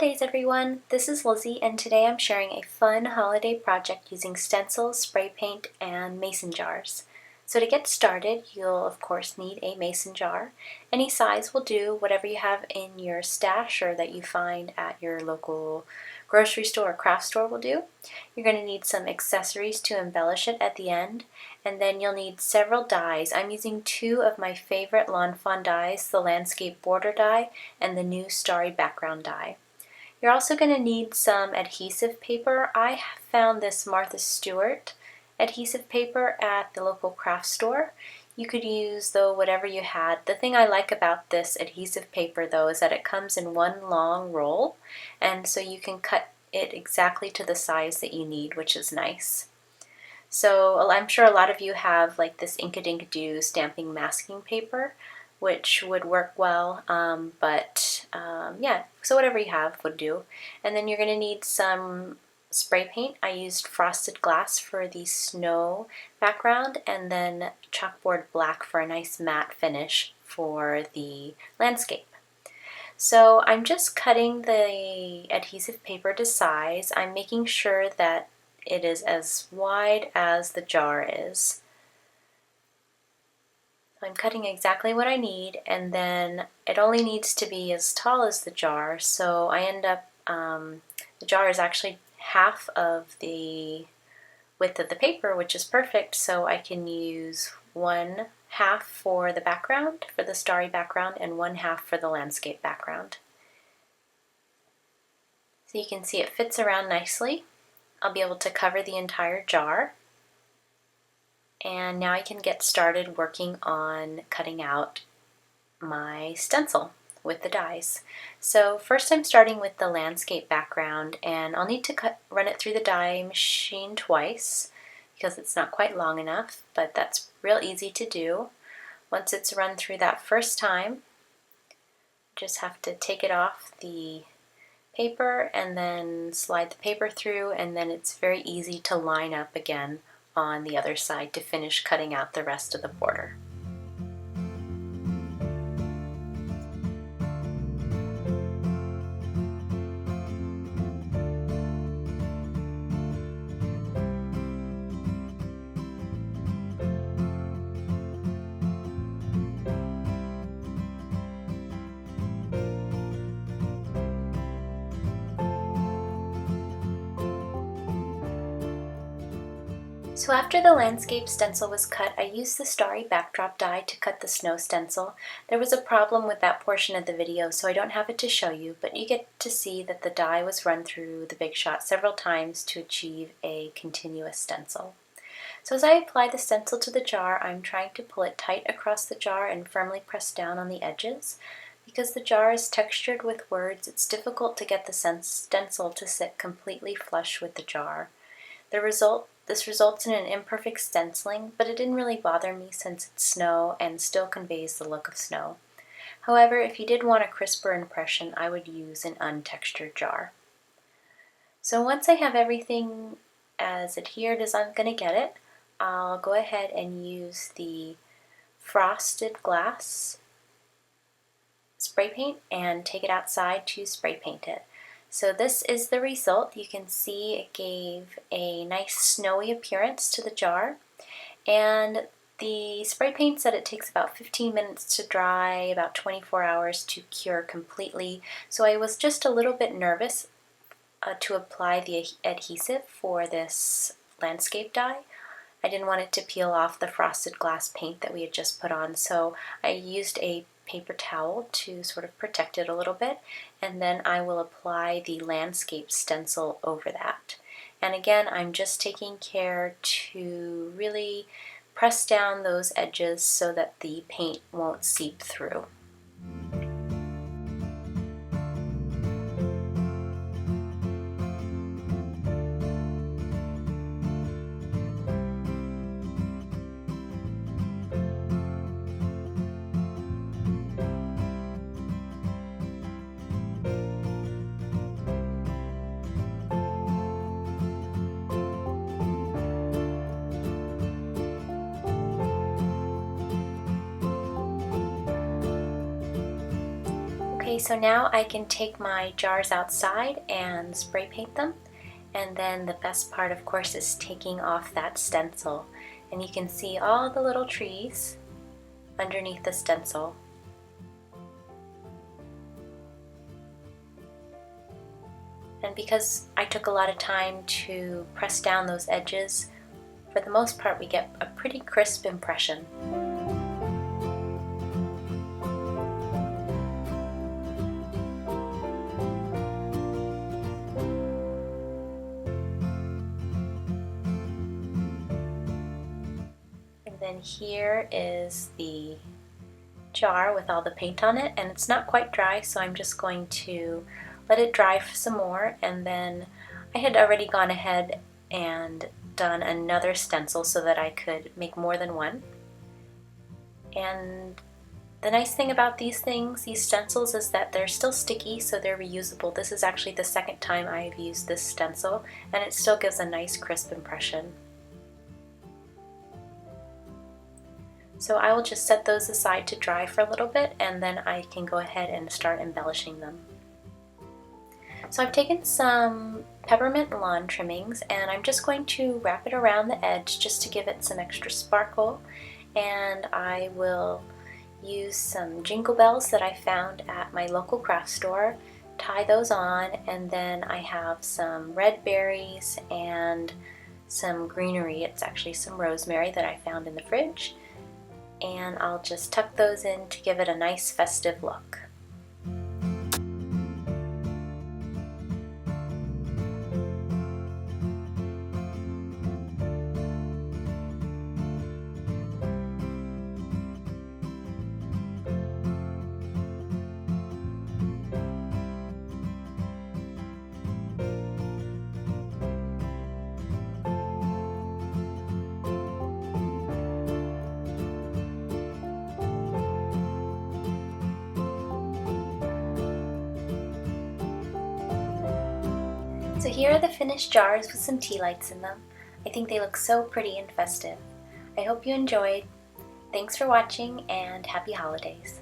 holidays, everyone! This is Lizzy, and today I'm sharing a fun holiday project using stencils, spray paint, and mason jars. So to get started, you'll of course need a mason jar. Any size will do, whatever you have in your stash or that you find at your local grocery store or craft store will do. You're going to need some accessories to embellish it at the end, and then you'll need several dies. I'm using two of my favorite Lawn Fawn dies, the landscape border die and the new starry background die. You're also going to need some adhesive paper. I found this Martha Stewart adhesive paper at the local craft store. You could use, though, whatever you had. The thing I like about this adhesive paper, though, is that it comes in one long roll, and so you can cut it exactly to the size that you need, which is nice. So I'm sure a lot of you have like this Ink-a-Dink-a-Doo stamping masking paper, which would work well, yeah, so whatever you have would do. And then you're going to need some spray paint. I used frosted glass for the snow background, and then chalkboard black for a nice matte finish for the landscape. So I'm just cutting the adhesive paper to size. I'm making sure that it is as wide as the jar is. I'm cutting exactly what I need, and then it only needs to be as tall as the jar, so I end up, the jar is actually half of the width of the paper, which is perfect, so I can use one half for the background, for the starry background, and one half for the landscape background. So you can see it fits around nicely. I'll be able to cover the entire jar. And now I can get started working on cutting out my stencil with the dies. So first I'm starting with the landscape background, and I'll need to run it through the die machine twice because it's not quite long enough, but that's real easy to do. Once it's run through that first time, just have to take it off the paper and then slide the paper through, and then it's very easy to line up again on the other side to finish cutting out the rest of the border. So after the landscape stencil was cut, I used the starry backdrop die to cut the snow stencil. There was a problem with that portion of the video, so I don't have it to show you, but you get to see that the die was run through the Big Shot several times to achieve a continuous stencil. So as I apply the stencil to the jar, I'm trying to pull it tight across the jar and firmly press down on the edges. Because the jar is textured with words, it's difficult to get the stencil to sit completely flush with the jar. This results in an imperfect stenciling, but it didn't really bother me since it's snow and still conveys the look of snow. However, if you did want a crisper impression, I would use an untextured jar. So once I have everything as adhered as I'm going to get it, I'll go ahead and use the frosted glass spray paint and take it outside to spray paint it. So this is the result. You can see it gave a nice snowy appearance to the jar, and the spray paint said it takes about 15 minutes to dry, about 24 hours to cure completely, so I was just a little bit nervous to apply the adhesive for this landscape die. I didn't want it to peel off the frosted glass paint that we had just put on, so I used a paper towel to sort of protect it a little bit, and then I will apply the landscape stencil over that. And again, I'm just taking care to really press down those edges so that the paint won't seep through. Okay, so now I can take my jars outside and spray paint them. And then the best part, of course, is taking off that stencil. And you can see all the little trees underneath the stencil. And because I took a lot of time to press down those edges, for the most part we get a pretty crisp impression. And then here is the jar with all the paint on it, and it's not quite dry, so I'm just going to let it dry some more. And then I had already gone ahead and done another stencil so that I could make more than one. And the nice thing about these stencils, is that they're still sticky, so they're reusable. This is actually the second time I've used this stencil, and it still gives a nice crisp impression. So I will just set those aside to dry for a little bit, and then I can go ahead and start embellishing them. So I've taken some peppermint lawn trimmings, and I'm just going to wrap it around the edge just to give it some extra sparkle. And I will use some jingle bells that I found at my local craft store, tie those on, and then I have some red berries and some greenery. It's actually some rosemary that I found in the fridge. And I'll just tuck those in to give it a nice festive look. So here are the finished jars with some tea lights in them. I think they look so pretty and festive. I hope you enjoyed. Thanks for watching, and happy holidays.